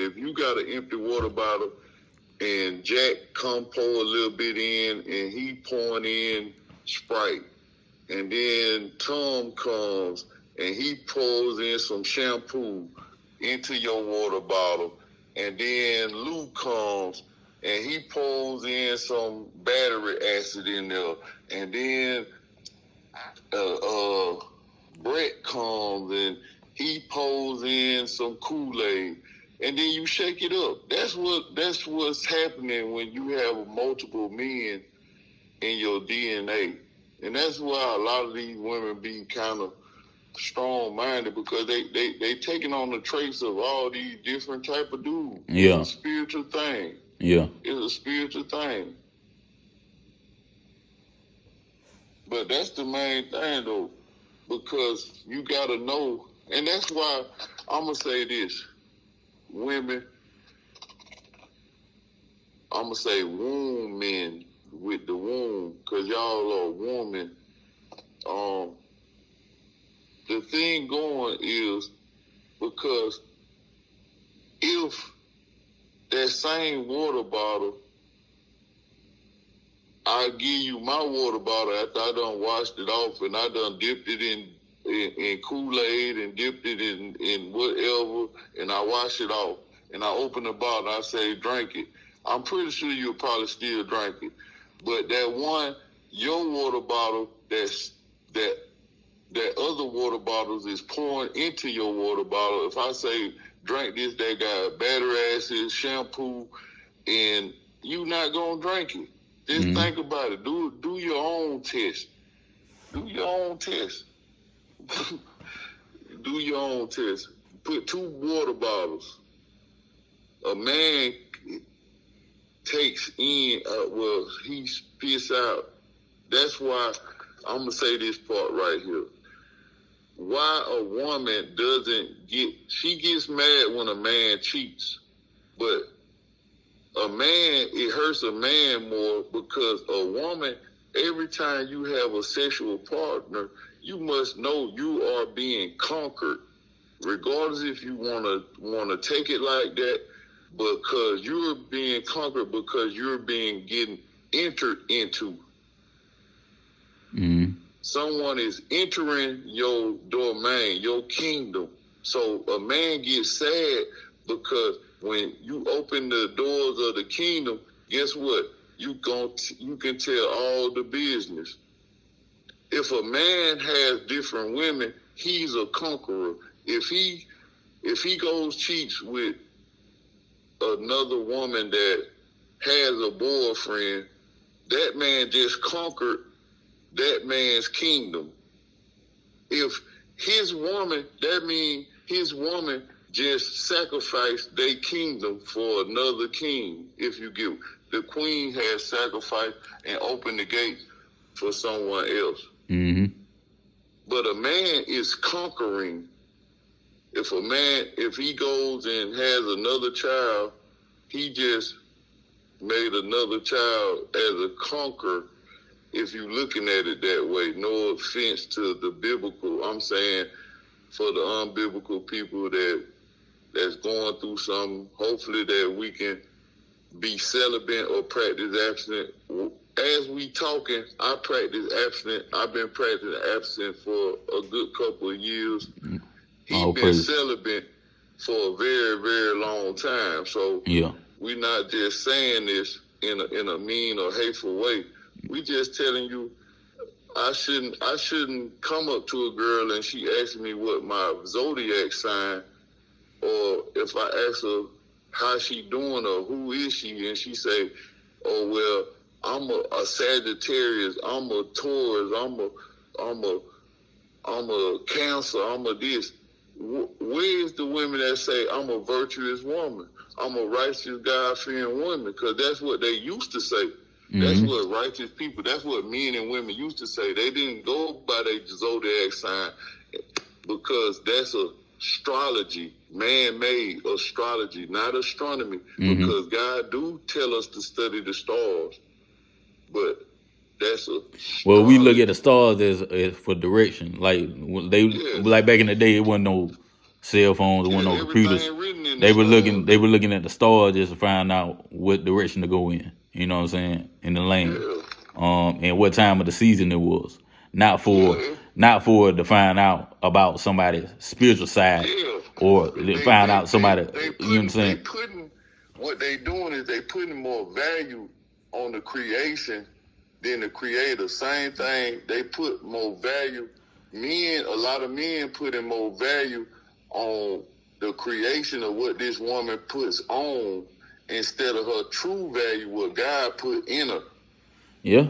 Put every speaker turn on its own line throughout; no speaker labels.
if you got an empty water bottle and Jack come pour a little bit in and he pouring in Sprite, and then Tom comes and he pours in some shampoo into your water bottle, and then Luke comes and he pours in some battery acid in there, and then Brett comes and he pours in some Kool-Aid, and then you shake it up. That's what's happening when you have multiple men in your DNA. And that's why a lot of these women be kind of strong-minded, because they taking on the traits of all these different type of dudes.
Yeah.
It's a spiritual thing.
Yeah.
It's a spiritual thing. But that's the main thing, though, because you got to know, and that's why I'm going to say this. Women, I'm going to say womb men with the womb, because y'all are women. The thing going is, because if that same water bottle, I give you my water bottle after I done washed it off and I done dipped it in Kool-Aid and dipped it in whatever, and I wash it off, and I open the bottle and I say, drink it. I'm pretty sure you'll probably still drink it. But that one, your water bottle, that other water bottles is pouring into your water bottle. If I say, drink this, they got battery acid, shampoo, and you not going to drink it. Just think about it. Do your own test. Do your own test. Do your own test. Put 2 water bottles. A man takes in, he spits out. That's why I'm going to say this part right here. Why a woman she gets mad when a man cheats, but it hurts a man more, because a woman, every time you have a sexual partner, you must know you are being conquered, regardless if you want to take it like that, because you're being conquered, because you're getting entered into.
Mm-hmm.
Someone is entering your domain, your kingdom. So a man gets sad because when you open the doors of the kingdom, guess what? You can tell all the business. If a man has different women, he's a conqueror. If he goes cheats with another woman that has a boyfriend, that man just conquered that man's kingdom. If his woman, that means his woman just sacrificed their kingdom for another king. If you give, the queen has sacrificed and opened the gates for someone else.
Mm-hmm.
But a man is conquering. If he goes and has another child, he just made another child as a conqueror. If you're looking at it that way, no offense to the biblical, I'm saying for the unbiblical people that's going through something, hopefully that we can be celibate or practice abstinence. As we talking, I practice abstinence. I've been practicing abstinence for a good couple of years. He's been celibate for a very, very long time. So yeah, we're not just saying this in a mean or hateful way. We just telling you, I shouldn't come up to a girl and she asks me what my zodiac sign, or if I ask her how she doing or who is she, and she say, oh well, I'm a Sagittarius, I'm a Taurus, I'm a Cancer, I'm a this. Where is the women that say I'm a virtuous woman, I'm a righteous God-fearing woman? Because that's what they used to say. Mm-hmm. That's what righteous people, that's what men and women used to say. They didn't go by their zodiac sign, because that's astrology, man-made astrology, not astronomy. Mm-hmm. Because God do tell us to study the stars, but that's a
well, we look at the stars as for direction. Like like back in the day, it wasn't no cell phones, there wasn't no computers. They were looking at the stars just to find out what direction to go in. You know what I'm saying? In the land. And what time of the season it was. Not for to find out about somebody's spiritual side or find out somebody, you know what I'm saying?
What they doing is they putting more value on the creation than the creator. Same thing, they put more value. A lot of men putting more value on the creation of what this woman puts on instead of her true value, what God put in her.
Yeah.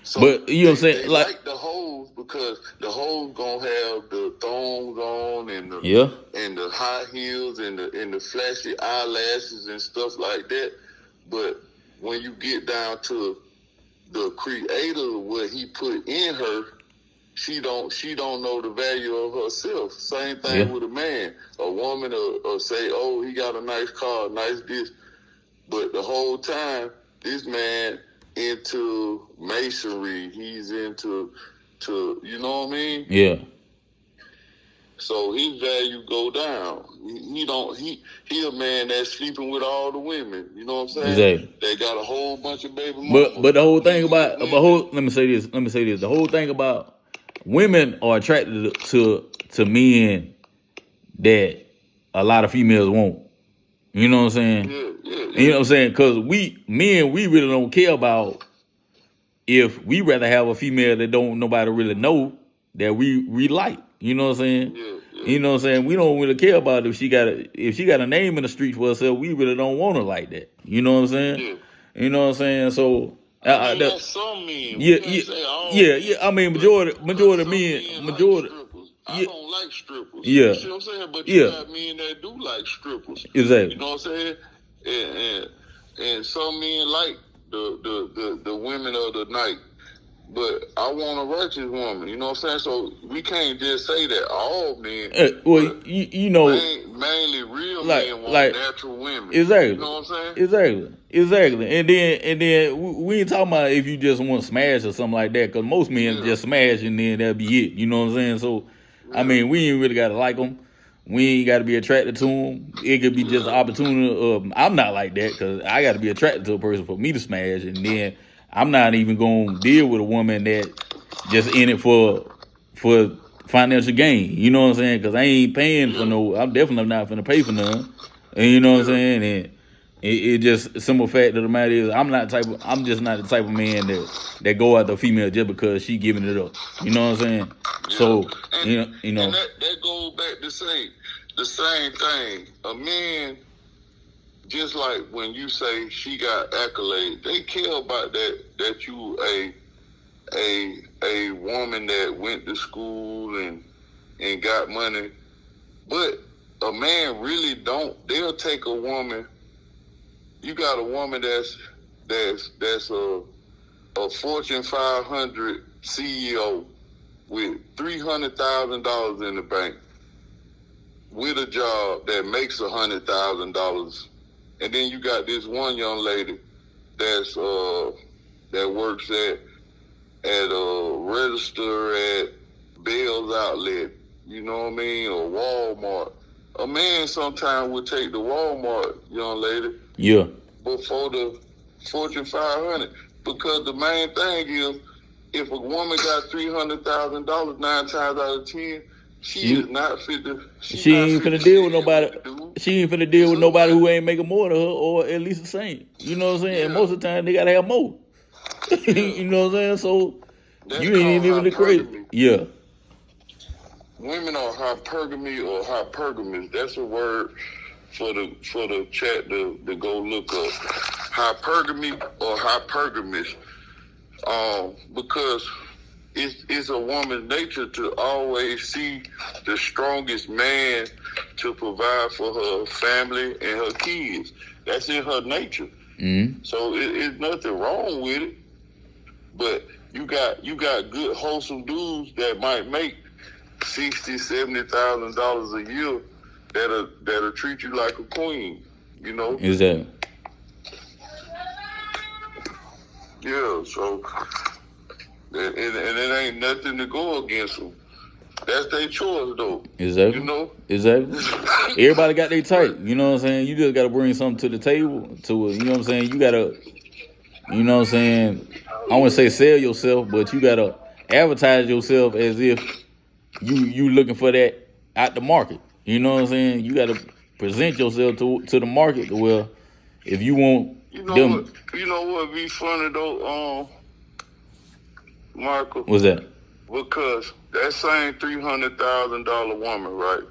So but you know what I'm saying?
They like the hoes because the hoes gonna have the thongs on and the high heels and the flashy eyelashes and stuff like that. But when you get down to the creator, what he put in her, she don't know the value of herself. Same thing with a man. A woman will say, "Oh, he got a nice car, nice this," but the whole time this man into masonry, he's into you know what I mean?
Yeah.
So his value go down. He a man that's sleeping with all the women. You know what I'm saying?
Exactly.
They got a whole bunch of baby mamas.
But the whole thing about let me say this. The whole thing about women are attracted to men that a lot of females won't. You know what I'm saying?
Yeah.
You know what I'm saying? Because we really don't care about if we rather have a female that don't nobody really know that we like. You know what I'm saying?
Yeah.
You know what I'm saying? We don't really care about if she got a name in the street for herself. We really don't want her like that. You know what I'm saying?
Yeah.
You know what I'm saying? So
that's some men.
Yeah. I mean, majority of men.
I don't like strippers.
Yeah.
You see what I'm saying? But you got men that do like strippers.
Exactly.
You know what I'm saying? And some men like the women of the night. But I want a righteous woman. You know what I'm saying? So we can't just say that all men.
You know,
mainly real men want natural women.
Exactly.
You know what I'm saying?
Exactly. And then we ain't talking about if you just want to smash or something like that, because most men just smash and then that'll be it. You know what I'm saying? So, I mean, we ain't really got to like them. We ain't got to be attracted to them. It could be just an opportunity. I'm not like that because I got to be attracted to a person for me to smash, and then I'm not even going to deal with a woman that just in it for financial gain. You know what I'm saying? Because I ain't paying for I'm definitely not finna pay for none. And you know what I'm saying? And it just, simple fact of the matter is I'm just not the type of man that go after a female just because she giving it up. You know what I'm saying?
Yeah.
So,
and,
you know.
And that goes back to say the same thing. A man, just like when you say she got accolades, they care about that you a woman that went to school and got money. But a man really don't. They'll take a woman. You got a woman that's a Fortune 500 CEO with $300,000 in the bank, with a job that makes $100,000. And then you got this one young lady that works at a register at Bell's Outlet, you know what I mean, or Walmart. A man sometimes would take the Walmart young lady before the Fortune 500, because the main thing is, if a woman got $300,000, 9 times out of 10, she is not fit to.
She ain't finna deal with nobody. She ain't finna deal with nobody who ain't making more than her, or at least the same. You know what I'm saying? Yeah. And most of the time, they gotta have more. You know what I'm saying? So you ain't even the crazy. Yeah.
Women are hypergamy or hypergamous. That's a word for the chat to go look up. Hypergamy or hypergamous. Because it's a woman's nature to always see the strongest man to provide for her family and her kids. That's in her nature.
Mm-hmm.
So it's nothing wrong with it. But you got good wholesome dudes that might make $60,000, $70,000 a year that'll treat you like a queen. You know?
Exactly.
Yeah, so and it ain't nothing to go against them That's their choice, though.
Exactly.
You know?
Exactly. Everybody got their type. You know what I'm saying? You just got to bring something to the table. To it. You know what I'm saying? You got to, you know what I'm saying? I wouldn't say sell yourself, but you got to advertise yourself as if you looking for that out the market. You know what I'm saying? You got to present yourself to the market to where if you want them.
You know what be funny, though, Michael?
What's that?
Because that same $300,000 woman, right?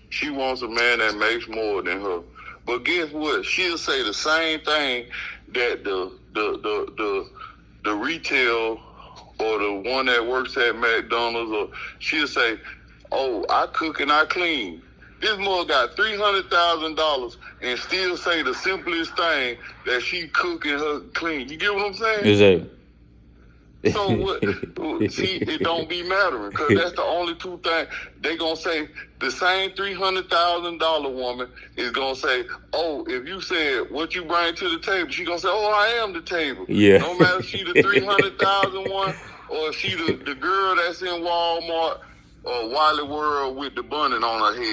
She wants a man that makes more than her. But guess what? She'll say the same thing that the retail or the one that works at McDonald's, or she'll say, "Oh, I cook and I clean." This mother got $300,000 and still say the simplest thing that she cook and her clean. You get what I'm saying?
Exactly.
So what? See, it don't be mattering because that's the only two things they gonna say. The same $300,000 woman is gonna say, "Oh, if you said what you bring to the table," she gonna say, "Oh, I am the table."
Yeah.
No matter if she the 300,000 one or if she the girl that's in Walmart or Wally World with the bunny on her head.